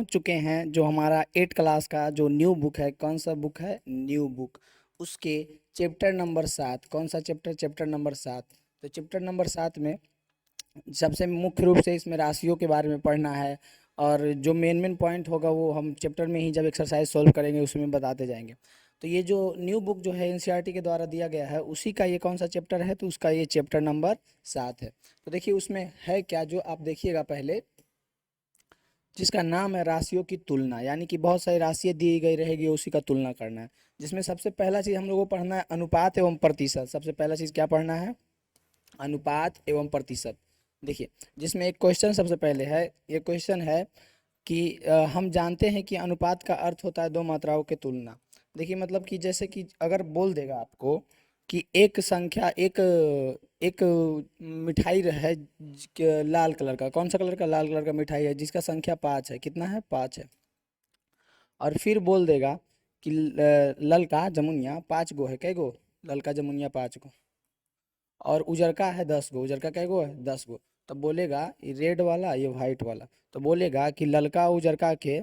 पहुंच चुके हैं जो हमारा 8 क्लास का जो न्यू बुक है। कौन सा बुक है? New book. उसके चैप्टर नंबर 7। कौन सा चैप्टर? Chapter number 7। तो चैप्टर नंबर 7 में सबसे मुख्य रूप से इसमें राशियों के बारे में पढ़ना है, और जो मेन मेन पॉइंट होगा वो हम चैप्टर में ही जब एक्सरसाइज सॉल्व करेंगे उसमें बताते जाएंगे। तो ये जो न्यू बुक जो है एनसीईआरटी के द्वारा दिया गया है उसी का ये कौन सा चैप्टर है? तो उसका ये चैप्टर नंबर 7 है। तो देखिए उसमें है क्या, जो आप देखिएगा पहले, जिसका नाम है राशियों की तुलना, यानी कि बहुत सारी राशियाँ दी गई रहेगी, उसी का तुलना करना है। जिसमें सबसे पहला चीज़ हम लोगों को पढ़ना है अनुपात एवं प्रतिशत। सबसे पहला चीज़ क्या पढ़ना है? अनुपात एवं प्रतिशत। देखिए जिसमें एक क्वेश्चन सबसे पहले है, ये क्वेश्चन है कि हम जानते हैं कि अनुपात का अर्थ होता है दो मात्राओं की तुलना। देखिए मतलब कि जैसे कि अगर बोल देगा आपको कि एक संख्या, एक एक मिठाई है लाल कलर का। कौन सा कलर का? लाल कलर का मिठाई है जिसका संख्या 5 है। कितना है? 5 है। और फिर बोल देगा कि ललका जमुनिया 5 गो है। कै गो? ललका जमुनिया 5 गो। और उजरका है 10 गो। उजरका कै गो है? 10 गो। तब बोलेगा ये रेड वाला, ये वाइट वाला, तो बोलेगा कि ललका उजरका के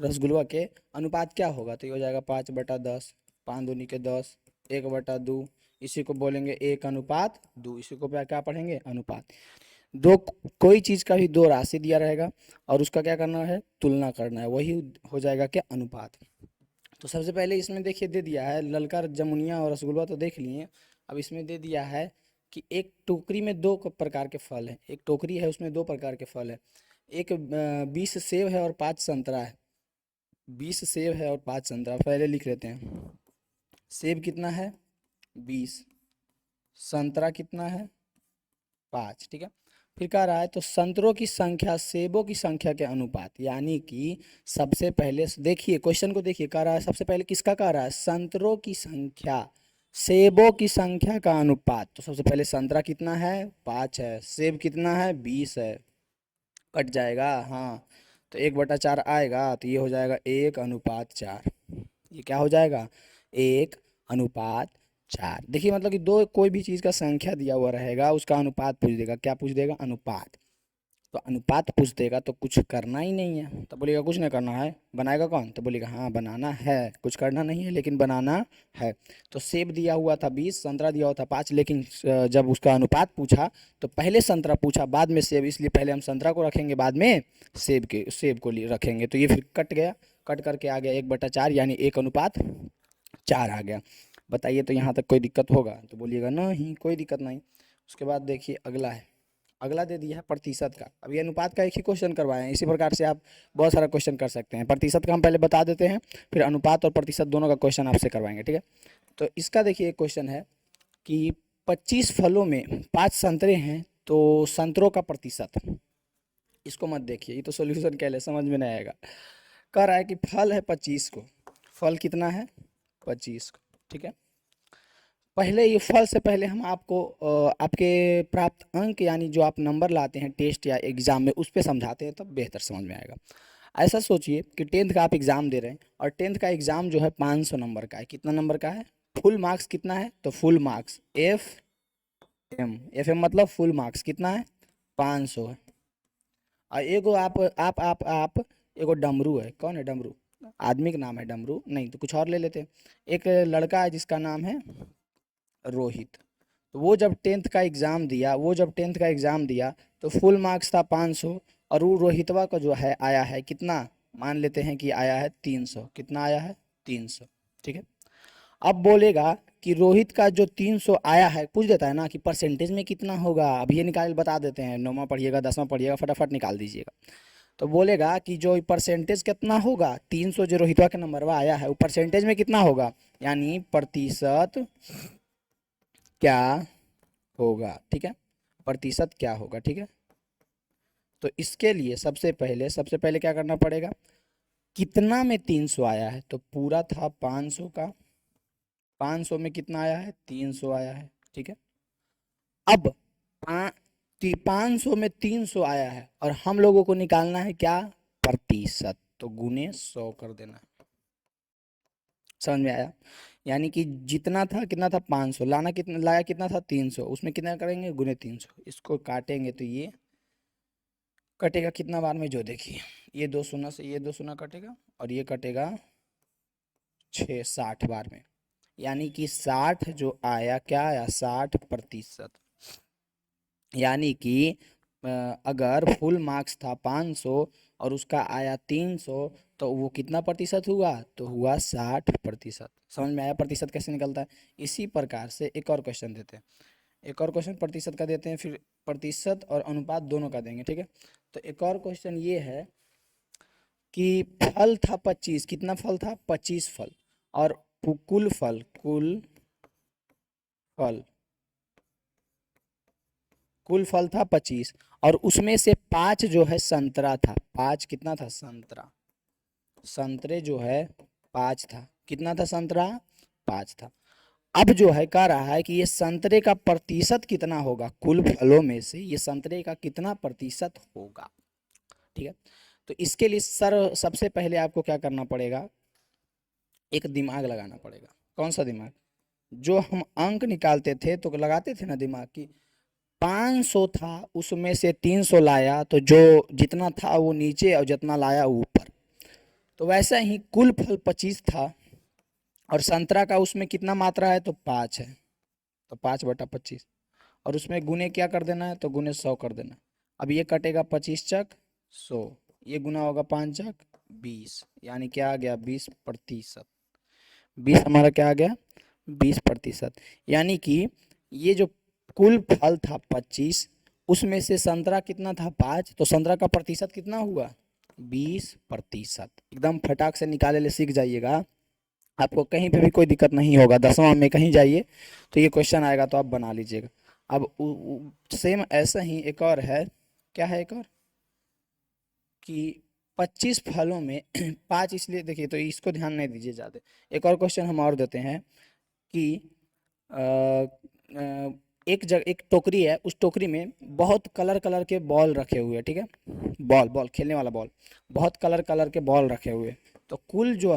रसगुल्ला के अनुपात क्या होगा? तो ये हो जाएगा 5/10। 5 दूनी के 10, 1/2। इसी को बोलेंगे 1:2। इसी को क्या पढ़ेंगे? अनुपात। दो, कोई चीज़ का भी दो राशि दिया रहेगा और उसका क्या करना है? तुलना करना है, वही हो जाएगा क्या? अनुपात। तो सबसे पहले इसमें देखिए दे दिया है ललका जमुनिया और रसगुल्ला तो देख लिए। अब इसमें दे दिया है कि एक टोकरी में दो प्रकार के फल हैं। एक टोकरी है उसमें दो प्रकार के फल हैं। एक 20 सेब है और 5 संतरा है। 20 सेब है और 5 संतरा। पहले लिख लेते हैं। सेब कितना है? 20। संतरा कितना है? 5। ठीक है। फिर कह रहा है तो संतरों की संख्या सेबों की संख्या के अनुपात, यानी कि सबसे पहले देखिए क्वेश्चन को देखिए, कह रहा है सबसे पहले किसका कह रहा है? संतरों की संख्या सेबों की संख्या का अनुपात। तो सबसे पहले संतरा कितना है? 5 है। सेब कितना है? 20 है। कट जाएगा, हाँ। तो 1/4 आएगा, तो ये हो जाएगा 1:4। ये क्या हो जाएगा? 1:4। देखिए मतलब कि दो कोई भी चीज़ का संख्या दिया हुआ रहेगा उसका अनुपात पूछ देगा। क्या पूछ देगा? अनुपात। तो अनुपात पूछ देगा तो कुछ करना ही नहीं है, तो बोलेगा कुछ नहीं करना है। बनाएगा कौन? तो बोलेगा हाँ बनाना है, कुछ करना नहीं है लेकिन बनाना है। तो सेब दिया हुआ था 20, संतरा दिया हुआ था 5, लेकिन जब उसका अनुपात पूछा तो पहले संतरा पूछा बाद में सेब, इसलिए पहले हम संतरा को रखेंगे बाद में सेब को रखेंगे। तो ये फिर कट गया, कट करके आ गया 1/4, यानी 1:4 आ गया। बताइए तो यहाँ तक कोई दिक्कत होगा? तो बोलिएगा नहीं कोई दिक्कत नहीं। उसके बाद देखिए अगला है, अगला दे दिया है प्रतिशत का। अब ये अनुपात का एक ही क्वेश्चन करवाए हैं, इसी प्रकार से आप बहुत सारा क्वेश्चन कर सकते हैं। प्रतिशत का हम पहले बता देते हैं, फिर अनुपात और प्रतिशत दोनों का क्वेश्चन आपसे करवाएंगे। ठीक है। तो इसका देखिए एक क्वेश्चन है कि 25 फलों में 5 संतरे हैं तो संतरों का प्रतिशत। इसको मत देखिए, ये तो सोल्यूशन कह ले, समझ में नहीं आएगा। कह रहा है कि फल है 25 को। फल कितना है? 25 को। ठीक है। पहले ये फल से पहले हम आपको आपके प्राप्त अंक, यानी जो आप नंबर लाते हैं टेस्ट या एग्जाम में, उस पर समझाते हैं तब बेहतर समझ में आएगा। ऐसा सोचिए कि 10th का आप एग्जाम दे रहे हैं और 10th का एग्जाम जो है 500 नंबर का है। कितना नंबर का है? फुल मार्क्स कितना है? तो फुल मार्क्स एफ एम मतलब फुल मार्क्स कितना है? 500 है। और एगो आप एगो डमरू है। कौन है डमरू? आदमी का नाम है डमरू? नहीं तो कुछ और ले लेते हैं। एक लड़का है जिसका नाम है रोहित। तो वो जब टेंथ का एग्ज़ाम दिया तो फुल मार्क्स था 500, और वो रोहितवा का जो है आया है कितना? मान लेते हैं कि आया है 300। कितना आया है? 300। ठीक है। अब बोलेगा कि रोहित का जो 300 आया है, पूछ देता है ना कि परसेंटेज में कितना होगा। अब ये निकाल बता देते हैं, 9वां पढ़िएगा 10वां पढ़िएगा, फटाफट निकाल दीजिएगा। तो बोलेगा कि जो परसेंटेज कितना होगा, 300 जो रोहितवा के नंबरवा आया है वो परसेंटेज में कितना होगा, यानी प्रतिशत क्या होगा। ठीक है। प्रतिशत क्या होगा। ठीक है। तो इसके लिए सबसे पहले क्या करना पड़ेगा? कितना में 300 आया है? तो पूरा था 500 का, 500 में कितना आया है? 300 आया है। ठीक है। अब 500 में 300 आया है और हम लोगों को निकालना है क्या? प्रतिशत। तो गुने 100 कर देना है। समझ में आया? यानी कि जितना था, कितना था? 500 लाना, कितना लाया? कितना था? 300। उसमें कितना करेंगे? गुने 300। इसको काटेंगे तो ये कटेगा कितना बार में, जो देखिए ये 2 शून्य से ये 2 शून्य कटेगा और ये कटेगा 60 बार में, यानी कि 60 जो आया, क्या आया, 60%। यानी कि अगर फुल मार्क्स था 500 और उसका आया 300, तो वो कितना प्रतिशत हुआ, तो हुआ 60%। समझ में आया प्रतिशत कैसे निकलता है। इसी प्रकार से एक और क्वेश्चन देते हैं, एक और क्वेश्चन प्रतिशत का देते हैं, फिर प्रतिशत और अनुपात दोनों का देंगे, ठीक है। तो एक और क्वेश्चन ये है कि फल था 25, कितना फल था, 25 फल, और कुल फल, फल कुल फल था 25, और उसमें से 5 जो है संतरा था, 5 कितना था, संतरा, संतरे जो है 5 था, कितना था संतरा, 5 था। अब जो है कह रहा है कि ये संतरे का प्रतिशत कितना होगा, कुल फलों में से ये संतरे का कितना प्रतिशत होगा, ठीक है। तो इसके लिए सर सबसे पहले आपको क्या करना पड़ेगा, एक दिमाग लगाना पड़ेगा। कौन सा दिमाग, जो हम अंक निकालते थे तो लगाते थे ना दिमाग की, 500 था उसमें से 300 लाया, तो जो जितना था वो नीचे और जितना लाया वो ऊपर। तो वैसा ही कुल फल 25 था और संतरा का उसमें कितना मात्रा है, तो 5 है, तो 5/25, और उसमें गुने क्या कर देना है, तो गुने 100 कर देना। अब ये कटेगा 25 चक 100, ये गुना होगा 5 चक 20, यानी क्या आ गया, 20%। 20 हमारा क्या आ गया, 20%। यानी कि ये जो कुल फल था 25, उसमें से संतरा कितना था 5, तो संतरा का प्रतिशत कितना हुआ, 20%। एकदम फटाक से निकाले ले सीख जाइएगा, आपको कहीं पे भी कोई दिक्कत नहीं होगा। 10वां में कहीं जाइए तो ये क्वेश्चन आएगा तो आप बना लीजिएगा। अब सेम ऐसा ही एक और है, क्या है एक और, कि 25 फलों में 5, इसलिए देखिए तो इसको ध्यान नहीं दीजिए ज़्यादा। एक और क्वेश्चन हम और देते हैं कि एक जगह एक टोकरी है, उस टोकरी में बहुत कलर कलर के बॉल रखे हुए हैं, ठीक है, बॉल बॉल खेलने वाला बॉल, बहुत कलर कलर के बॉल रखे हुए। तो कुल जो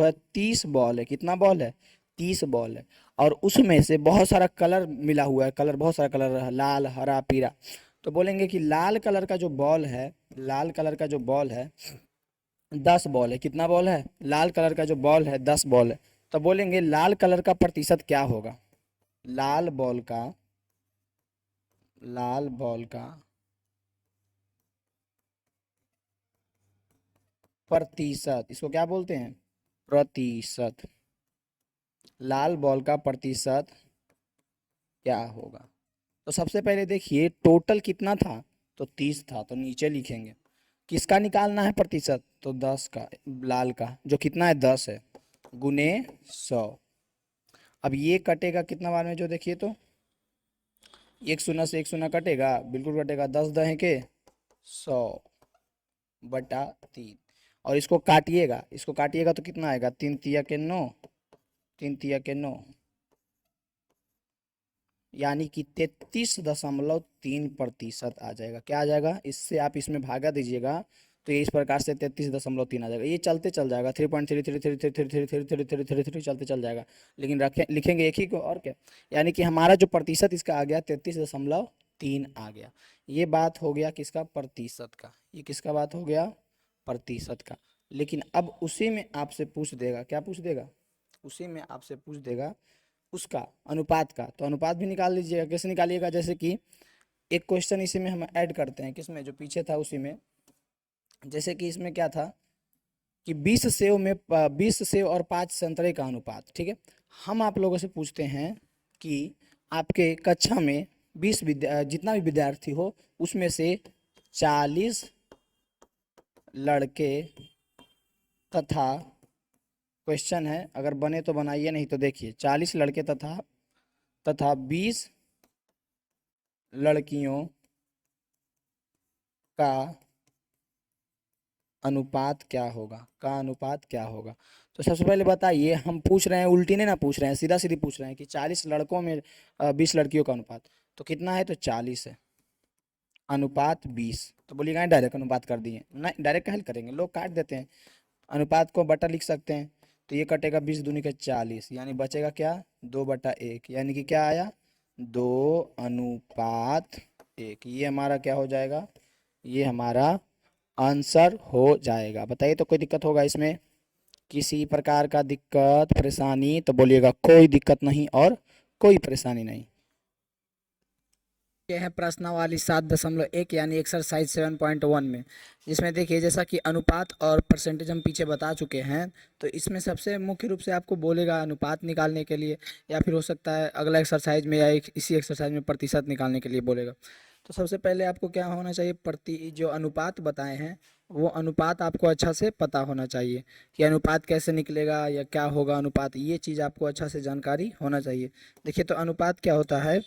है 30 बॉल है, कितना बॉल है, 30 बॉल है, और उसमें से बहुत सारा कलर मिला हुआ है, कलर बहुत सारा कलर है, लाल हरा पीला। तो बोलेंगे कि लाल कलर का जो बॉल है, लाल कलर का जो बॉल है 10 बॉल है, कितना बॉल है, लाल कलर का जो बॉल है 10 बॉल है। तो बोलेंगे लाल कलर का प्रतिशत क्या होगा, लाल बॉल का, लाल बॉल का प्रतिशत, इसको क्या बोलते हैं, प्रतिशत, लाल बॉल का प्रतिशत क्या होगा। तो सबसे पहले देखिए टोटल कितना था, तो 30 था, तो नीचे लिखेंगे किसका निकालना है प्रतिशत, तो 10 का, लाल का जो कितना है 10 है, गुने 100। अब ये कटेगा कितना बार में, जो देखिए तो एक शून्य से एक शून्य कटेगा, बिल्कुल कटेगा, 10 दहे के 100/3। और इसको काटिएगा तो कितना आएगा, 3 तिया के 9, 3 तिया के 9, यानी कि 33.3% आ जाएगा। क्या आ जाएगा, इससे आप इसमें भागा दीजिएगा तो ये इस प्रकार से 33.3 आ जाएगा। ये चलते चल जाएगा, 3.333333333333 चलते चल जाएगा, लेकिन रखें लिखेंगे एक ही को, और क्या, यानी कि हमारा जो प्रतिशत इसका आ गया 33.3 आ गया। ये बात हो गया किसका, प्रतिशत का, ये किसका बात हो गया, प्रतिशत का। लेकिन अब उसी में आपसे पूछ देगा, क्या पूछ देगा, उसी में आपसे पूछ देगा उसका अनुपात का। तो अनुपात भी निकाल लीजिएगा, कैसे निकालिएगा, जैसे कि एक क्वेश्चन इसी में हम ऐड करते हैं, किसमें, जो पीछे था उसी में। जैसे कि इसमें क्या था कि 20 सेव और 5 संतरे का अनुपात, ठीक है। हम आप लोगों से पूछते हैं कि आपके कक्षा में 20 जितना भी विद्यार्थी हो उसमें से 40 लड़के तथा, क्वेश्चन है, अगर बने तो बनाइए, नहीं तो देखिए, 40 लड़के तथा 20 लड़कियों का अनुपात क्या होगा, का अनुपात क्या होगा। तो सबसे पहले बताइए, हम पूछ रहे हैं उल्टी नहीं ना पूछ रहे हैं, सीधा सीधी पूछ रहे हैं कि 40 लड़कों में 20 लड़कियों का अनुपात, तो कितना है, तो 40 है, अनुपात 20। तो बोलिएगा डायरेक्ट अनुपात कर दिए, नहीं डायरेक्ट काहे करेंगे, लोग काट देते हैं, अनुपात को बटा लिख सकते हैं। तो ये कटेगा 20 दूनी के 40, यानी बचेगा क्या, 2/1, यानी कि क्या आया, 2:1। ये हमारा क्या हो जाएगा, ये हमारा आंसर हो जाएगा। बताइए तो कोई दिक्कत होगा इसमें? किसी प्रकार का दिक्कत परेशानी तो बोलिएगा कोई दिक्कत नहीं और कोई परेशानी नहीं। ये है प्रश्नावली 7.1 यानी एक्सरसाइज 7.1 में, जिसमें देखिए जैसा कि अनुपात और परसेंटेज हम पीछे बता चुके हैं, तो इसमें सबसे मुख्य रूप से आपको बोलेगा अनुपात निकालने के लिए, या फिर हो सकता है अगला एक्सरसाइज में या इसी एक्सरसाइज में प्रतिशत निकालने के लिए बोलेगा। तो सबसे पहले आपको क्या होना चाहिए, जो अनुपात बताए हैं वो अनुपात आपको अच्छा से पता होना चाहिए कि अनुपात कैसे निकलेगा या क्या होगा अनुपात, ये चीज़ आपको अच्छा से जानकारी होना चाहिए। देखिए तो अनुपात क्या होता है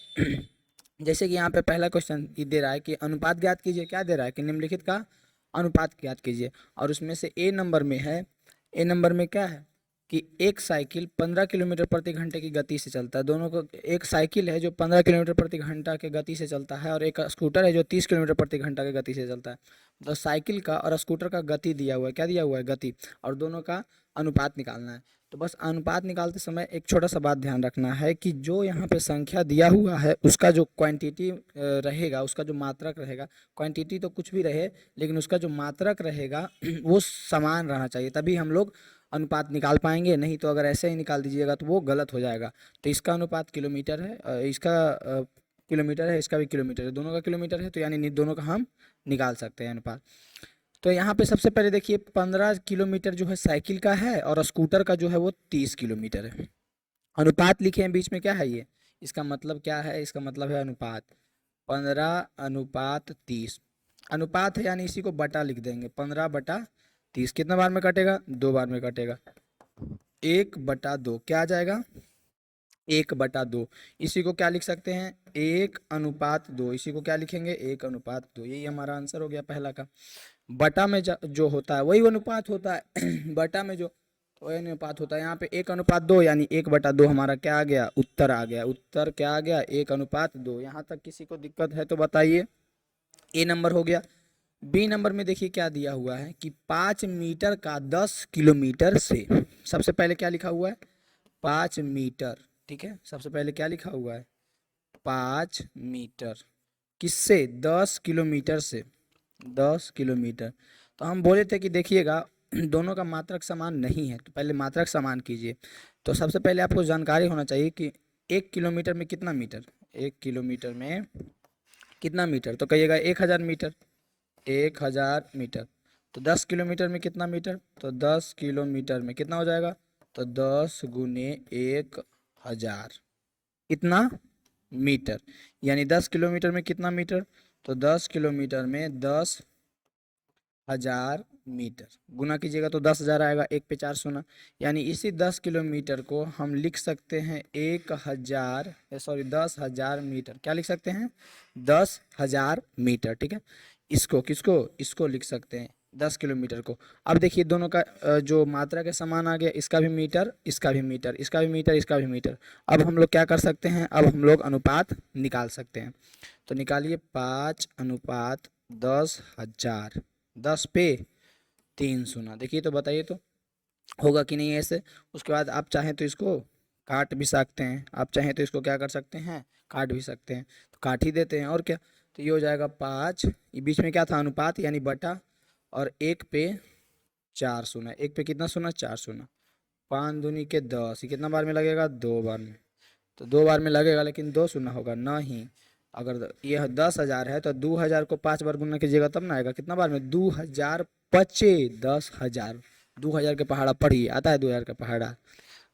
जैसे कि यहाँ पे पहला क्वेश्चन दे रहा है कि अनुपात ज्ञात कीजिए, क्या दे रहा है कि निम्नलिखित का अनुपात ज्ञात कीजिए, और उसमें से ए नंबर में है, ए नंबर में क्या है कि एक साइकिल 15 किलोमीटर प्रति घंटे की गति से चलता है। दोनों को, एक साइकिल है जो 15 किलोमीटर प्रति घंटा के गति से चलता है और एक स्कूटर है जो 30 किलोमीटर प्रति घंटा की गति से चलता है। तो साइकिल का और स्कूटर का गति दिया हुआ है, क्या दिया हुआ है, गति, और दोनों का अनुपात निकालना है। तो बस अनुपात निकालते समय एक छोटा सा बात ध्यान रखना है कि जो यहाँ पे संख्या दिया हुआ है उसका जो क्वांटिटी रहेगा, उसका जो मात्रक रहेगा, क्वांटिटी तो कुछ भी रहे लेकिन उसका जो मात्रक रहेगा वो समान रहना चाहिए, तभी हम लोग अनुपात निकाल पाएंगे। नहीं तो अगर ऐसे ही निकाल दीजिएगा तो वो गलत हो जाएगा। तो इसका अनुपात किलोमीटर है, इसका किलोमीटर है, इसका भी किलोमीटर है, दोनों का किलोमीटर है, तो यानी दोनों का हम निकाल सकते हैं अनुपात। तो यहाँ पे सबसे पहले देखिए 15 किलोमीटर जो है साइकिल का है और स्कूटर का जो है वो 30 किलोमीटर है। अनुपात लिखे हैं बीच में, क्या है ये, इसका मतलब क्या है, इसका मतलब है अनुपात। 15:30 अनुपात है, यानी इसी को बटा लिख देंगे, 15/30 कितना बार में कटेगा, 2 बार में कटेगा, 1/2 क्या आ जाएगा, 1/2। इसी को क्या लिख सकते हैं, 1:2, इसी को क्या लिखेंगे, 1:2। यही हमारा आंसर हो गया पहला का। बटा में जो होता है वही अनुपात होता है बटा में जो वही अनुपात होता है। यहाँ पे 1:2 यानी 1/2 हमारा क्या आ गया, उत्तर आ गया। उत्तर क्या आ गया, 1:2। यहाँ तक किसी को दिक्कत है तो बताइए। ए नंबर हो गया। बी नंबर में देखिए क्या दिया हुआ है कि 5 मीटर का 10 किलोमीटर से, सबसे पहले क्या लिखा हुआ है, 5 मीटर, ठीक है, सबसे पहले क्या लिखा हुआ है, 5 मीटर, किससे, 10 किलोमीटर से, 10 किलोमीटर। तो हम बोले थे कि देखिएगा दोनों का मात्रक समान नहीं है, तो पहले मात्रक समान कीजिए। तो सबसे पहले आपको जानकारी होना चाहिए कि 1 किलोमीटर में कितना मीटर, 1 किलोमीटर में कितना मीटर, तो कहिएगा 1000 मीटर, 1000 मीटर। तो 10 किलोमीटर में कितना मीटर, तो 10 किलोमीटर में कितना हो जाएगा, तो 10 गुने 1000 इतना मीटर, यानी 10 किलोमीटर में कितना मीटर, तो 10 किलोमीटर में 10,000 मीटर। गुना कीजिएगा तो 10,000 आएगा, 1 पे 4 शून्य, यानी इसी 10 किलोमीटर को हम लिख सकते हैं 10,000 मीटर। क्या लिख सकते हैं, 10,000 मीटर, ठीक है। इसको किसको, इसको लिख सकते हैं 10 किलोमीटर को। अब देखिए दोनों का जो मात्रा के समान आ गया, इसका भी मीटर, इसका भी मीटर, इसका भी मीटर, इसका भी मीटर। अब हम लोग क्या कर सकते हैं, अब हम लोग अनुपात निकाल सकते हैं। तो निकालिए 5:10,000, 10 पे 3 शून्य। देखिए तो बताइए तो होगा कि नहीं ऐसे। उसके बाद आप चाहें तो इसको काट भी सकते हैं, आप चाहें तो इसको क्या कर सकते हैं, काट भी सकते हैं, तो काट ही देते हैं और क्या। तो ये हो जाएगा 5, ये बीच में क्या था, अनुपात यानी बटा, और 1 पे 4 शून्य, 1 पे कितना शून्य, 4 शून्य, 5 दूनी के 10, ये कितना बार में लगेगा, 2 बार में। तो 2 बार में लगेगा लेकिन 2 शून्य होगा नहीं। अगर ये 10,000 है तो 2,000 को 5 बार गुना कीजिएगा तब ना आएगा, कितना बार में, 2,000 पचे 10,000, 2,000 के पहाड़ा पढ़िए, आता है 2,000 का पहाड़ा,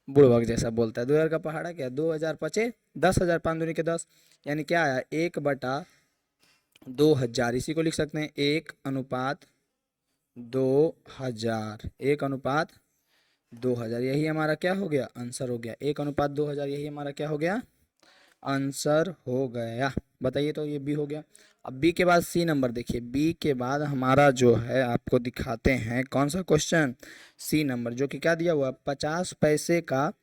बुड़बक जैसा बोलता है। 2,000 का पहाड़ा क्या, 2,000 पचे 10,000, 5 दूनी के 10, यानी क्या आया, 1/2000। इसी को लिख सकते हैं 1:2000, 1:2000, यही हमारा क्या हो गया, आंसर हो गया, 1:2000, यही हमारा क्या हो गया, आंसर हो गया। बताइए तो ये बी हो गया। अब बी के बाद सी नंबर देखिए, बी के बाद हमारा जो है आपको दिखाते हैं कौन सा क्वेश्चन, सी नंबर, जो कि क्या दिया हुआ, 50 पैसे का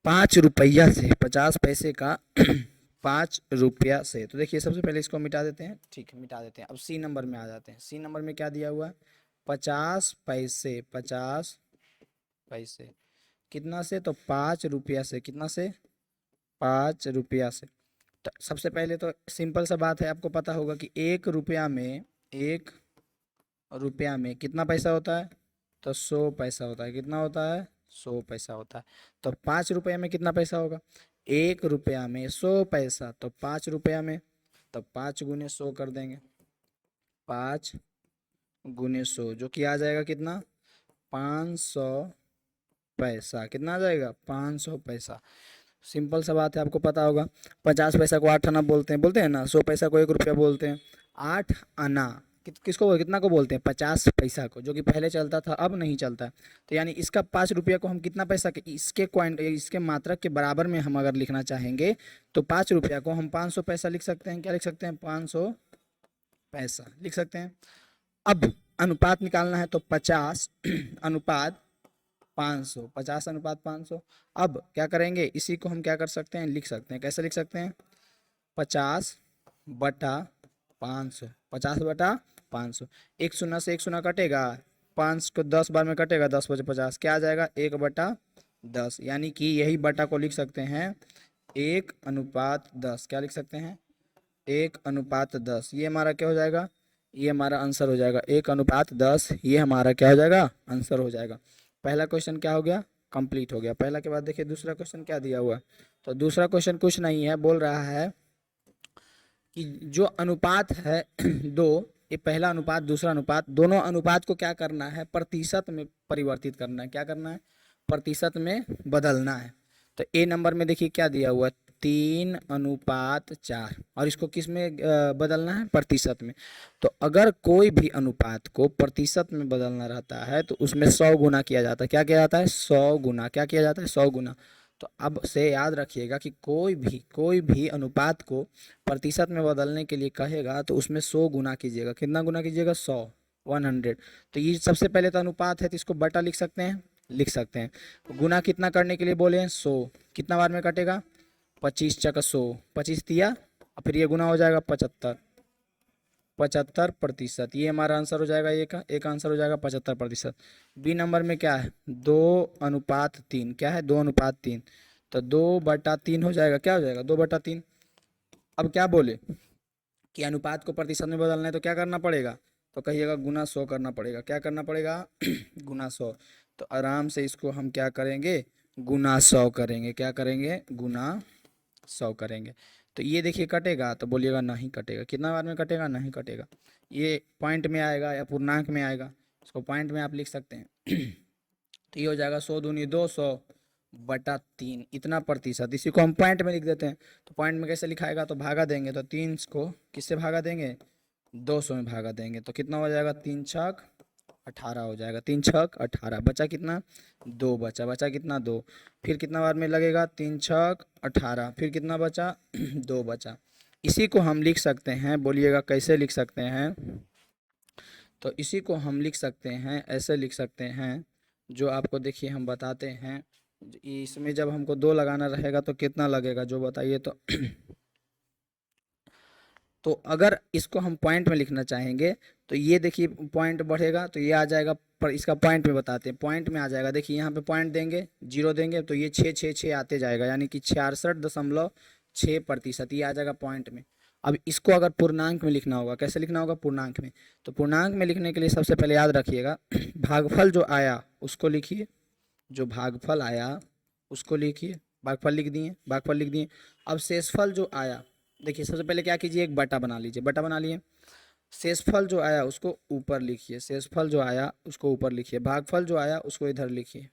5 रुपया से, 50 पैसे का 5 रुपया से। तो देखिए सबसे पहले इसको मिटा देते हैं, ठीक है मिटा देते हैं। अब सी नंबर में आ जाते हैं। सी नंबर में क्या दिया हुआ है, 50 पैसे, 50 पैसे कितना से, तो 5 रुपया से, कितना से, 5 रुपया से। तो सबसे पहले तो सिंपल सा बात है, आपको पता होगा कि 1 रुपया में 1 रुपया में कितना पैसा होता है? तो 100 पैसा होता है। कितना होता है? 100 पैसा होता है। तो 5 रुपये में कितना पैसा होगा? 1 रुपया में 100 पैसा, तो 5 रुपया में, तो 5 गुने 100 कर देंगे। 5 गुने 100 जो कि आ जाएगा कितना? 500 पैसा। कितना आ जाएगा? 500 पैसा। सिंपल सा बात है, आपको पता होगा। 50 पैसा को 8 आना बोलते हैं ना। 100 पैसा को 1 रुपया बोलते हैं। 8 आना किसको, कितना को बोलते हैं? 50 पैसा को, जो कि पहले चलता था, अब नहीं चलता। तो यानी इसका 5 रुपया को हम कितना पैसा के, इसके क्वांट, इसके मात्रक के बराबर में हम अगर लिखना चाहेंगे तो 5 रुपया को हम 500 पैसा लिख सकते हैं। क्या लिख सकते हैं? 500 पैसा लिख सकते हैं। अब अनुपात निकालना है तो 50 अनुपात 500, 50 अनुपात 500। अब क्या करेंगे? इसी को हम क्या कर सकते हैं? लिख सकते हैं। कैसे लिख सकते हैं? 50 बटा 500, 50 बटा 500। एक शून्य से एक शून्य कटेगा, 5 को 10 बार में कटेगा, 10 बचे 50, क्या आ जाएगा? 1 बटा 10। यानी कि यही बटा को लिख सकते हैं 1 अनुपात 10। क्या लिख सकते हैं? 1 अनुपात 10। ये हमारा क्या हो जाएगा? ये हमारा आंसर हो जाएगा 1 अनुपात 10। ये हमारा क्या हो जाएगा? आंसर हो जाएगा। पहला क्वेश्चन क्या हो गया? कंप्लीट हो गया। पहला के बाद देखिए दूसरा क्वेश्चन क्या दिया हुआ है। तो दूसरा क्वेश्चन कुछ नहीं है, बोल रहा है कि जो अनुपात है दो, ये पहला अनुपात दूसरा अनुपात, दोनों अनुपात को क्या करना है? प्रतिशत में परिवर्तित करना है। क्या करना है? प्रतिशत में बदलना है। तो ए नंबर में देखिए क्या दिया हुआ है? 3:4। और इसको किस में बदलना है? प्रतिशत में। तो अगर कोई भी अनुपात को प्रतिशत में बदलना रहता है तो उसमें 100 गुना किया जाता है। क्या किया जाता है? 100 गुना। क्या किया जाता है? 100 गुना। तो अब से याद रखिएगा कि कोई भी अनुपात को प्रतिशत में बदलने के लिए कहेगा तो उसमें 100 गुना कीजिएगा। कितना गुना कीजिएगा? 100, 100। तो ये सबसे पहले तो अनुपात है तो इसको बटा लिख सकते हैं, लिख सकते हैं। गुना कितना करने के लिए बोले हैं? 100। कितना बार में कटेगा? 25 चक 100, 25 दिया, और फिर ये गुना हो जाएगा 75, 75%। ये हमारा आंसर हो जाएगा। एक आंसर हो जाएगा 75%। बी नंबर में क्या है? 2:3। क्या है? 2:3। तो 2/3 हो जाएगा। क्या हो जाएगा? 2/3। अब क्या बोले कि अनुपात को प्रतिशत में बदलना है तो क्या करना पड़ेगा? तो कहिएगा गुना 100 करना पड़ेगा। क्या करना पड़ेगा? गुना 100। तो आराम से इसको हम क्या करेंगे? गुना 100 करेंगे। क्या करेंगे? गुना 100 करेंगे। तो ये देखिए कटेगा, तो बोलिएगा नहीं कटेगा। कितना बार में कटेगा? नहीं कटेगा। ये पॉइंट में आएगा या पूर्णांक में आएगा? इसको पॉइंट में आप लिख सकते हैं। तो ये हो जाएगा 100 दूनी 200/3, इतना प्रतिशत। इसी को हम पॉइंट में लिख देते हैं। तो पॉइंट में कैसे लिखाएगा? तो भागा देंगे। तो 3 को किससे भागा देंगे? 200 में भागा देंगे। तो कितना हो जाएगा? 3 छक 18 हो जाएगा। 3 छक 18। बचा कितना? 2 बचा। बचा कितना? 2। फिर कितना बार में लगेगा? 3 छक 18। फिर कितना बचा? 2 बचा। इसी को हम लिख सकते हैं, बोलिएगा कैसे लिख सकते हैं? तो इसी को हम लिख सकते हैं, ऐसे लिख सकते हैं, जो आपको देखिए हम बताते हैं। इसमें जब हमको 2 लगाना रहेगा तो कितना लगेगा, जो बताइए तो। तो अगर इसको हम पॉइंट में लिखना चाहेंगे तो ये देखिए पॉइंट बढ़ेगा तो ये आ जाएगा, पर इसका पॉइंट में बताते हैं। पॉइंट में आ जाएगा, देखिए यहाँ पे पॉइंट देंगे, 0 देंगे तो ये 6 आते जाएगा, यानी कि 66.6%। ये आ जाएगा पॉइंट में। अब इसको अगर पूर्णांक में लिखना होगा, कैसे लिखना होगा? पूर्णांक में। तो पूर्णांक में लिखने के लिए सबसे पहले याद रखिएगा, भागफल जो आया उसको लिखिए। जो भागफल आया उसको लिखिए। भागफल लिख दिए, भागफल लिख दिए। अब शेषफल जो आया, देखिए सबसे पहले क्या कीजिए? एक बटा बना लीजिए। बटा बना लिए। शेषफल जो आया उसको ऊपर लिखिए। शेषफल जो आया उसको ऊपर लिखिए। भागफल जो आया उसको इधर लिखिए,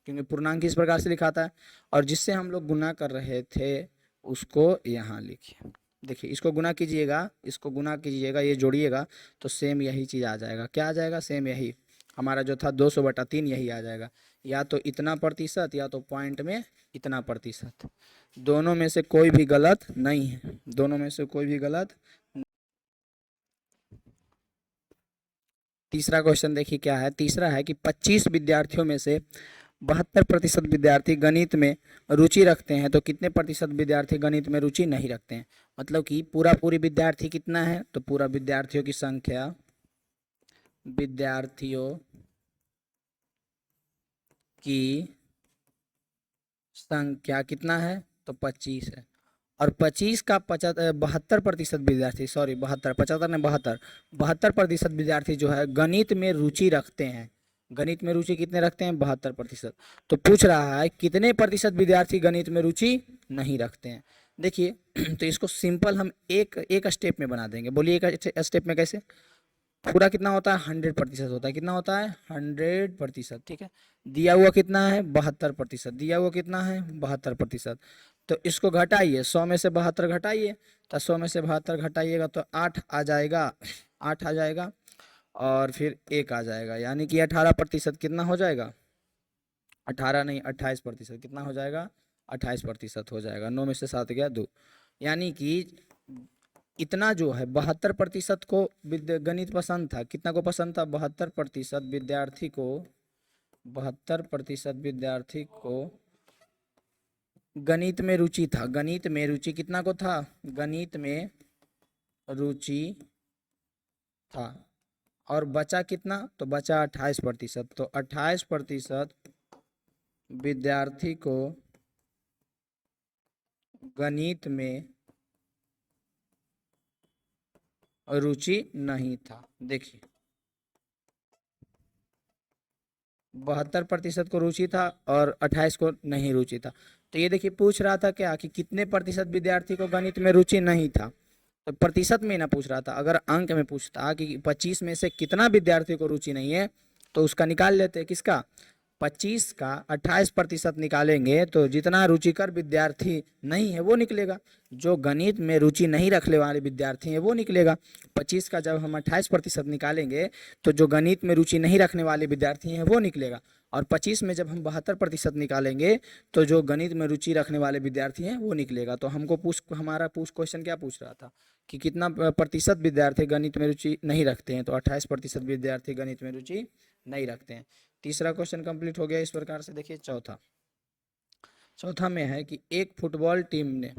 क्योंकि पूर्णांक इस प्रकार से लिखाता है। और जिससे हम लोग गुना कर रहे थे उसको यहाँ लिखिए। देखिए इसको गुना कीजिएगा, इसको गुना कीजिएगा, ये जोड़िएगा तो सेम यही चीज़ आ जाएगा। क्या आ जाएगा? सेम यही हमारा जो था 200/3 यही आ जाएगा। या तो इतना प्रतिशत या तो पॉइंट में इतना प्रतिशत। दोनों में से कोई भी गलत नहीं है। दोनों में से कोई भी गलत। तीसरा क्वेश्चन देखिए क्या है। तीसरा है कि 25 विद्यार्थियों में से 72% विद्यार्थी गणित में रुचि रखते हैं तो कितने प्रतिशत विद्यार्थी गणित में रुचि नहीं रखते हैं? मतलब कि पूरी विद्यार्थी कितना है? तो पूरा विद्यार्थियों की संख्या, विद्यार्थियों की संख्या कितना है? तो 25 है। और 25 का 72% विद्यार्थी, सॉरी 72, 75 ने 72% विद्यार्थी जो है गणित में रुचि रखते हैं। गणित में रुचि कितने रखते हैं? 72%। तो पूछ रहा है कितने प्रतिशत विद्यार्थी गणित में रुचि नहीं रखते हैं। देखिए तो इसको सिंपल हम एक एक स्टेप में बना देंगे। बोलिए एक स्टेप में कैसे? पूरा कितना होता है? 100% होता है। कितना होता है? 100%। ठीक है, दिया हुआ कितना है? 72%। दिया हुआ कितना है? 72%। तो इसको घटाइए, 100 में से 72 घटाइए, तो 100 में से 72 घटाइएगा तो 8 आ जाएगा, 8 आ जाएगा और फिर 1 आ जाएगा, यानी कि 18%। कितना हो जाएगा? 18 नहीं, 28%। कितना हो जाएगा? 28% हो जाएगा। 9 में से 7 गया 2, यानी कि इतना जो है 72% को गणित पसंद था। कितना को पसंद था? 72% विद्यार्थी को, 72% विद्यार्थी को गणित में रुचि था। गणित में रुचि कितना को था? गणित में रुचि था। और बचा कितना? तो बचा 28%। तो 28% विद्यार्थी को गणित में रुचि नहीं था। देखिए 72% को रुचि था और 28 को नहीं रुचि था। तो ये देखिए पूछ रहा था क्या कि कितने प्रतिशत विद्यार्थी को गणित में रुचि नहीं था। तो प्रतिशत में ना पूछ रहा था। अगर अंक में पूछता कि 25 में से कितना विद्यार्थी को रुचि नहीं है, तो उसका निकाल लेते। किसका? 25 का 28% निकालेंगे तो जितना रुचिकर विद्यार्थी नहीं है वो निकलेगा। जो गणित में रुचि नहीं रखने वाले विद्यार्थी हैं वो निकलेगा। 25 का जब हम 28% निकालेंगे तो जो गणित में रुचि नहीं रखने वाले विद्यार्थी हैं वो निकलेगा। और 25 में जब हम 72% निकालेंगे तो जो गणित में रुचि रखने वाले विद्यार्थी हैं वो निकलेगा। तो हमारा क्वेश्चन क्या पूछ रहा था कि कितना प्रतिशत विद्यार्थी गणित में रुचि नहीं रखते हैं? तो 28% विद्यार्थी गणित में रुचि नहीं रखते हैं। तीसरा क्वेश्चन कंप्लीट हो गया इस प्रकार से। देखिए चौथा में है कि एक फुटबॉल टीम ने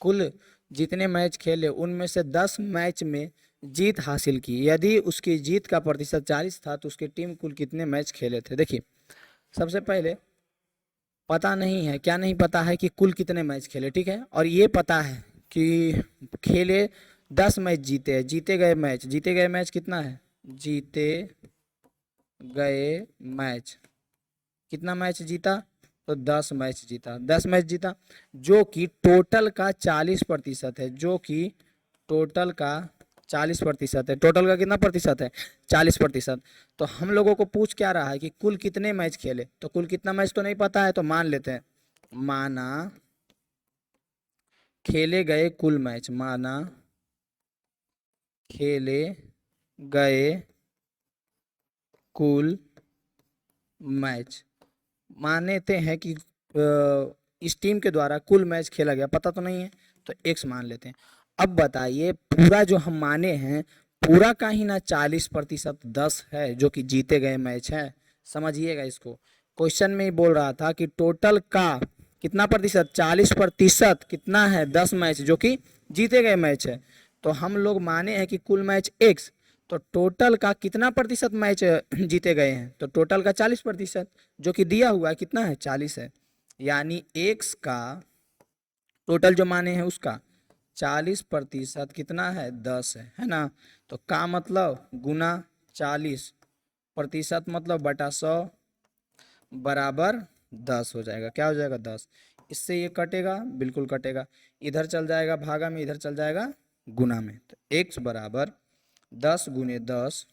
कुल जितने मैच खेले उनमें से 10 मैच में जीत हासिल की। यदि उसकी जीत का प्रतिशत 40 था तो उसकी टीम कुल कितने मैच खेले थे? देखिए सबसे पहले पता नहीं है, क्या नहीं पता है कि कुल कितने मैच खेले, ठीक है। और ये पता है कि खेले 10 मैच जीते हैं। जीते गए मैच कितना है? जीते गए मैच कितना मैच जीता? तो 10 मैच जीता। 10 मैच जीता जो कि टोटल का 40% है। जो कि टोटल का 40% है। टोटल का कितना प्रतिशत है? 40%। तो हम लोगों को पूछ क्या रहा है कि कुल कितने मैच खेले। तो कुल कितना मैच तो नहीं पता है, तो मान लेते हैं। माना खेले गए कुल मैच, माना खेले गए कुल मैच, मानते हैं कि इस टीम के द्वारा कुल मैच खेला गया, पता तो नहीं है तो x मान लेते हैं। अब बताइए पूरा जो हम माने हैं पूरा का ही ना 40% 10 है जो कि जीते गए मैच है। समझिएगा इसको। क्वेश्चन में ही बोल रहा था कि टोटल का कितना प्रतिशत? 40% कितना है? 10 मैच जो कि जीते गए मैच है। तो हम लोग माने हैं कि कुल मैच x, तो टोटल का कितना प्रतिशत मैच जीते गए हैं? तो टोटल का 40%, जो कि दिया हुआ है कितना है? 40 है। यानी x का टोटल जो माने हैं उसका 40% कितना है? 10 है ना। तो का मतलब गुना 40% मतलब बटा 100 बराबर 10 हो जाएगा। क्या हो जाएगा? 10। इससे ये कटेगा, बिल्कुल कटेगा। इधर चल जाएगा भागा में, इधर चल जाएगा गुना में। तो x बराबर 10 गुने 10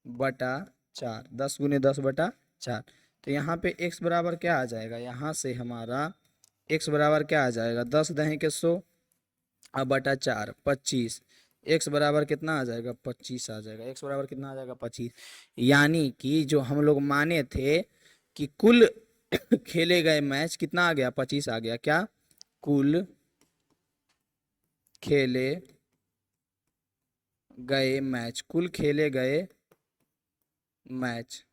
बटा 4, 10 गुने 10 बटा 4। तो यहाँ पे x बराबर क्या आ जाएगा? यहाँ से हमारा x बराबर क्या आ जाएगा? 10 दहें के 100 अब बटा 4 25। x बराबर कितना आ जाएगा? 25 आ जाएगा। x बराबर कितना आ जाएगा? 25। यानी कि जो हम लोग माने थे कि कुल खेले गए मैच कितना आ गया? 25 आ गया। क्या? कुल खेले गए मैच, कुल खेले गए मैच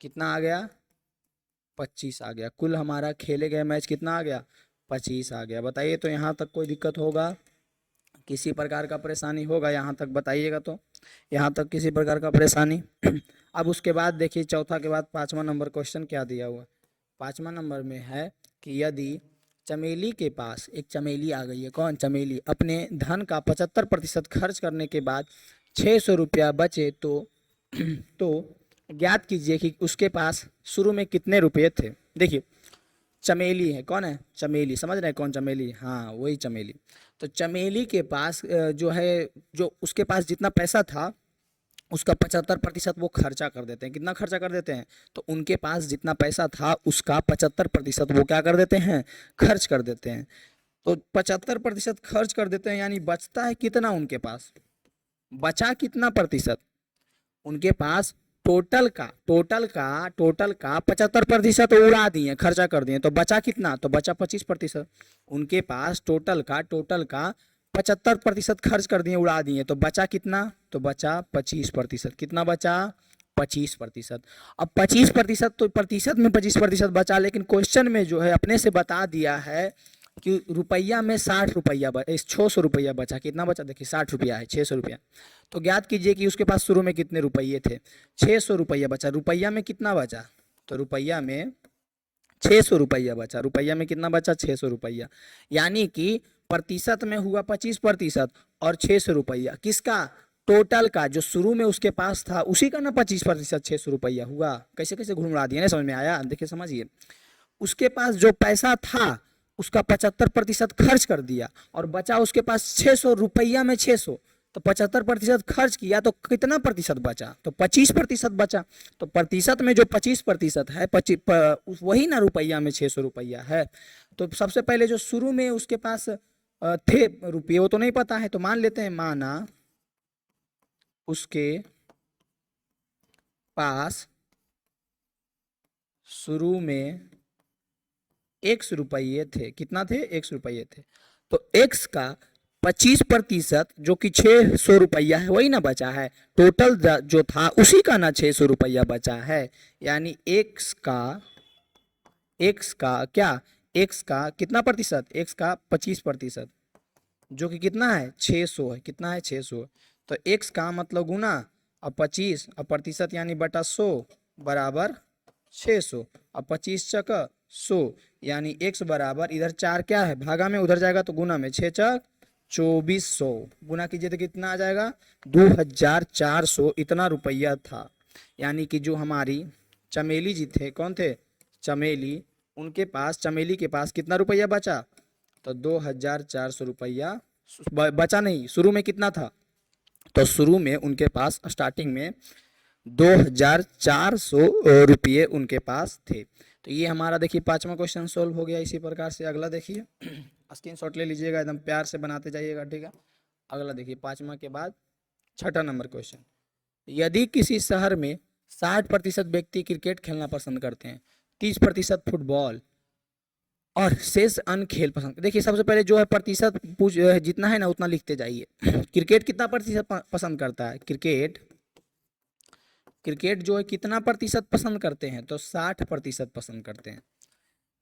कितना आ गया? 25 आ गया। कुल हमारा खेले गए मैच कितना आ गया? 25 आ गया। बताइए तो यहाँ तक कोई दिक्कत होगा? किसी प्रकार का परेशानी होगा यहाँ तक? बताइएगा तो। यहाँ तक किसी प्रकार का परेशानी? अब उसके बाद देखिए चौथा के बाद 5वां नंबर क्वेश्चन क्या दिया हुआ है। 5वां नंबर में है कि यदि चमेली के पास एक चमेली आ गई है, कौन? चमेली। अपने धन का 75% खर्च करने के बाद 600 रुपया बचे तो ज्ञात कीजिए कि उसके पास शुरू में कितने रुपये थे। देखिए चमेली है, कौन है? चमेली। समझ रहे हैं कौन चमेली? हाँ वही चमेली। तो चमेली के पास जो है, जो उसके पास जितना पैसा था उसका 75% वो खर्चा कर देते हैं। कितना खर्चा कर देते हैं? तो उनके पास जितना पैसा था उसका 75% वो क्या कर देते हैं? खर्च कर देते हैं। तो 75% खर्च कर देते हैं, यानी बचता है कितना उनके पास? बचा कितना प्रतिशत? उनके पास टोटल का 75% उड़ा दिए, खर्चा कर दिए, तो बचा कितना? तो बचा 25%। उनके पास टोटल का 75% खर्च कर दिए, उड़ा दिए, तो बचा कितना? तो बचा 25%। कितना बचा? 25%। अब 25%, तो प्रतिशत में 25% बचा, लेकिन क्वेश्चन में जो है अपने से बता दिया है कि रुपया में 60 रुपया 600 रुपया बचा। कितना बचा? देखिए 60 रुपया है, 600 रुपया। तो ज्ञात कीजिए कि उसके पास शुरू में कितने रुपये थे। 600 रुपया बचा। रुपया में कितना बचा? तो रुपया में 600 रुपया बचा। रुपया में कितना बचा? 600 रुपया। यानी कि प्रतिशत में हुआ 25% और 600 रुपया किसका? टोटल का, जो शुरू में उसके पास था उसी का ना 25%, 600 रुपया हुआ। कैसे कैसे घुमा दिया ना, समझ में आया? देखिए समझिए, उसके पास जो पैसा था उसका 75% खर्च कर दिया और बचा उसके पास 600 रुपया में 600, तो 75% खर्च किया तो कितना प्रतिशत बचा? तो 25% बचा। तो प्रतिशत में जो 25% है, वही ना रुपया में 600 रुपया है। तो सबसे पहले जो शुरू में उसके पास थे रुपये, वो तो नहीं पता है, तो मान लेते हैं, माना उसके पास शुरू में 100 रुपये थे। कितना थे? 100 रुपये थे। तो x का 25% जो कि 600 रुपया है वही ना बचा है। टोटल जो था उसी का ना 600 रुपया बचा है। यानी x का क्या? x का कितना प्रतिशत? x का 25%, जो कि कितना है? 600 है। कितना है? 600। तो x का मतलब गुना और 25 और प्रतिशत यानी बटा 100 बराबर 600 और 25 चक 100, यानी x बराबर, इधर 4 क्या है? भागा में, उधर जाएगा तो गुना में, 6 चक 2400। गुना कीजिए तो कितना आ जाएगा? 2400 इतना रुपया था। यानी कि जो हमारी चमेली जी थे, कौन थे? चमेली। उनके पास, चमेली के पास कितना रुपया बचा? तो 2400 रुपया बचा। नहीं, शुरू में कितना था? तो शुरू में उनके पास स्टार्टिंग में 2400 रुपये उनके पास थे। तो ये हमारा देखिए 5वां क्वेश्चन सोल्व हो गया। इसी प्रकार से अगला देखिए, स्क्रीनशॉट ले लीजिएगा, एकदम प्यार से बनाते जाइएगा, ठीक है। अगला देखिए 5वां के बाद 6ठा नंबर क्वेश्चन। यदि किसी शहर में 60% व्यक्ति क्रिकेट खेलना पसंद करते हैं, 30% फुटबॉल और शेष अन्य खेल पसंद। देखिए सबसे पहले जो है प्रतिशत जितना है ना उतना लिखते जाइए। क्रिकेट कितना प्रतिशत पसंद करता है? क्रिकेट जो है कितना प्रतिशत पसंद करते हैं? तो 60% पसंद करते हैं।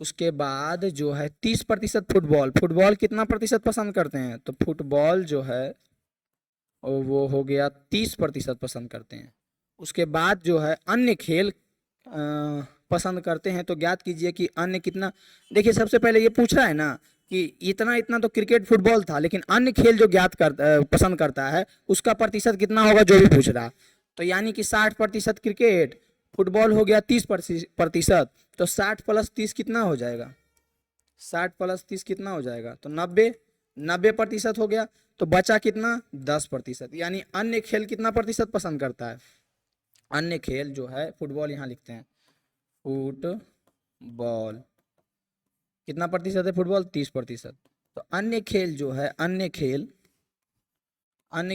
उसके बाद जो है 30% फुटबॉल कितना प्रतिशत पसंद करते हैं? तो फुटबॉल जो है वो हो गया 30% पसंद करते हैं। उसके बाद जो है अन्य खेल पसंद करते हैं। तो ज्ञात कीजिए कि अन्य कितना। देखिए सबसे पहले ये पूछ रहा है ना कि इतना तो क्रिकेट फुटबॉल था, लेकिन अन्य खेल जो पसंद करता है उसका प्रतिशत कितना होगा, जो भी पूछ रहा। तो यानी कि 60% क्रिकेट, फुटबॉल हो गया 30%, तो 60 + 30 कितना हो जाएगा? 60 + 30 कितना हो जाएगा? तो 90% हो गया। तो बचा कितना? 10%। यानी अन्य खेल कितना प्रतिशत पसंद करता है? अन्य खेल जो है, फुटबॉल यहाँ लिखते हैं, फुटबॉल कितना प्रतिशत है? फुटबॉल 30%। तो अन्य खेल जो है, अन्य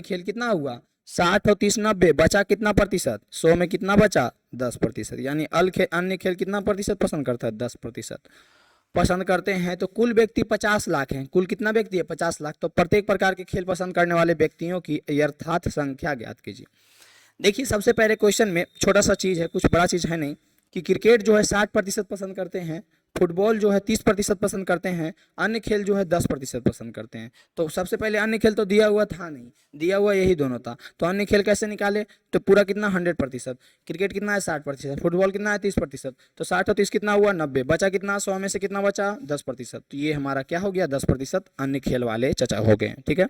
खेल कितना हुआ? 60 और 30 90, बचा कितना प्रतिशत? 100 में कितना बचा? 10%। यानी अन्य खेल कितना प्रतिशत पसंद करता है? 10% पसंद करते हैं। तो कुल व्यक्ति 50 लाख हैं। कुल कितना व्यक्ति है? 50 लाख। तो प्रत्येक प्रकार के खेल पसंद करने वाले व्यक्तियों की यथार्थ संख्या ज्ञात कीजिए। देखिए सबसे पहले क्वेश्चन में छोटा सा चीज़ है, कुछ बड़ा चीज़ है नहीं, कि क्रिकेट जो है 60% पसंद करते हैं, फुटबॉल जो है 30% पसंद करते हैं, अन्य खेल जो है 10% पसंद करते हैं। तो सबसे पहले अन्य खेल तो दिया हुआ था नहीं, दिया हुआ यही दोनों था, तो अन्य खेल कैसे निकाले, तो पूरा कितना 100%, क्रिकेट कितना है 60%, फुटबॉल कितना है 30%, तो 60 और 30 कितना हुआ 90, बचा कितना 100 में से कितना बचा 10%, तो ये हमारा क्या हो गया 10% अन्य खेल वाले चचा हो गए, ठीक है।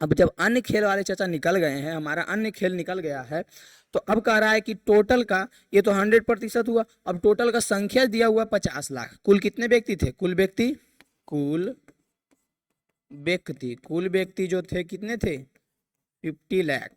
अब जब अन्य खेल वाले चाचा निकल गए हैं, हमारा अन्य खेल निकल गया है, तो अब कह रहा है कि टोटल का, ये तो 100% हुआ, अब टोटल का संख्या दिया हुआ 50 लाख, कुल कितने व्यक्ति थे, कुल व्यक्ति जो थे कितने थे 50 लाख,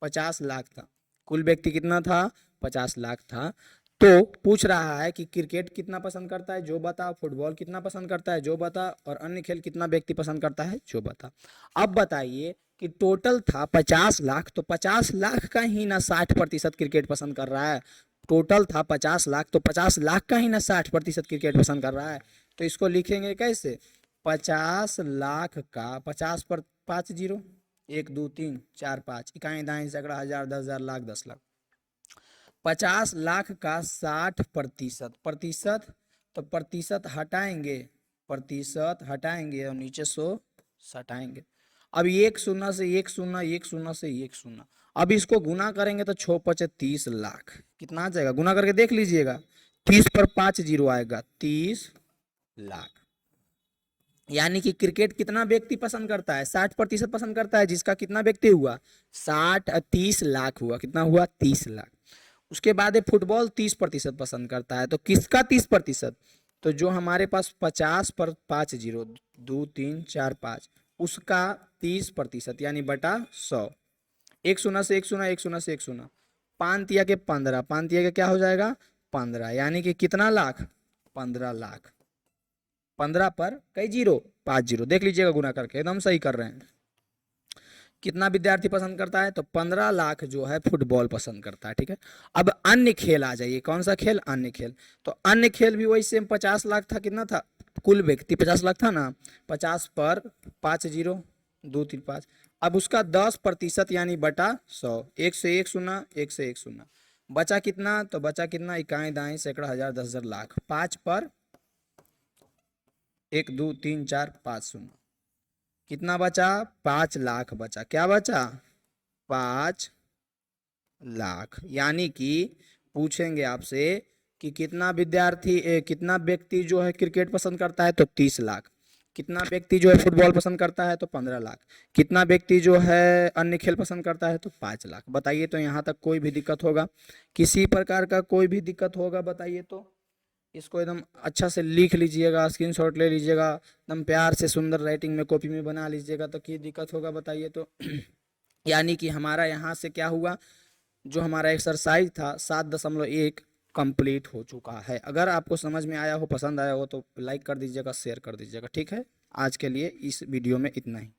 50 लाख था, कुल व्यक्ति कितना था 50 लाख था। तो पूछ रहा है कि क्रिकेट कितना पसंद करता है जो बता, फुटबॉल कितना पसंद करता है जो बता, और अन्य खेल कितना व्यक्ति पसंद करता है जो बता। अब बताइए कि टोटल था 50 लाख, तो 50 लाख का ही ना 60% क्रिकेट पसंद कर रहा है, टोटल था 50 लाख, तो 50 लाख का ही ना 60% क्रिकेट पसंद कर रहा है। तो इसको लिखेंगे कैसे, 50 लाख का 50 पर 5 जीरो, 1 2 3 4 5, इकाई दाएं सैकड़ा हजार 10,000 लाख 10 लाख, 50 लाख का 60%, प्रतिशत, तो प्रतिशत हटाएंगे और नीचे 100 सटाएंगे। अब एक शून्य से एक शून्य, एक शून्य से एक शून्य, अब इसको गुना करेंगे तो 6 पचे 30 लाख, कितना आ जाएगा गुना करके देख लीजिएगा, 30 पर 5 जीरो आएगा 30 लाख। यानी कि क्रिकेट कितना व्यक्ति पसंद करता है 60% पसंद करता है, जिसका कितना व्यक्ति हुआ 30 लाख हुआ, कितना हुआ 30 लाख। उसके बाद फुटबॉल 30% पसंद करता है, तो किसका 30%, तो जो हमारे पास 50 पर 5 जीरो 2 3 4 5, उसका 30% यानी बटा 100, एक शून्य से एक शून्य, एक शून्य से एक शून्य, 5 तिया के 15, 5 तिया के क्या हो जाएगा 15, यानी कि कितना लाख 15 लाख, 15 पर कई जीरो 5 जीरो, देख लीजिएगा गुना करके एकदम सही कर रहे हैं। कितना विद्यार्थी पसंद करता है, तो 15 लाख जो है फुटबॉल पसंद करता है, ठीक है। अब अन्य खेल आ जाइए, कौन सा खेल, अन्य खेल, तो अन्य खेल भी वही सेम 50 लाख था, कितना था कुल व्यक्ति 50 लाख था ना, 50 पर 5 जीरो 2 3 5, अब उसका 10% यानी बटा 100, 1 से 1 शून्य, 1 से 1 शून्य, बचा कितना, तो बचा कितना इकाई दाएं सैकड़ा हजार 10,000 लाख, 5 पर 1 2 3 4 5 शून्य, कितना बचा 5 लाख बचा, क्या बचा 5 लाख। यानी कि पूछेंगे आपसे कि कितना विद्यार्थी कितना व्यक्ति जो है क्रिकेट पसंद करता है, तो 30 लाख, कितना व्यक्ति जो है फुटबॉल पसंद करता है, तो 15 लाख, कितना व्यक्ति जो है अन्य खेल पसंद करता है, तो 5 लाख। बताइए तो यहाँ तक कोई भी दिक्कत होगा, किसी प्रकार का कोई भी दिक्कत होगा, बताइए तो। इसको एकदम अच्छा से लिख लीजिएगा, स्क्रीनशॉट ले लीजिएगा, एकदम प्यार से सुंदर राइटिंग में कॉपी में बना लीजिएगा, तो क्या दिक्कत होगा बताइए तो। यानी कि हमारा यहाँ से क्या हुआ, जो हमारा एक्सरसाइज था 7.1 कंप्लीट हो चुका है। अगर आपको समझ में आया हो, पसंद आया हो, तो लाइक कर दीजिएगा, शेयर कर दीजिएगा, ठीक है। आज के लिए इस वीडियो में इतना ही।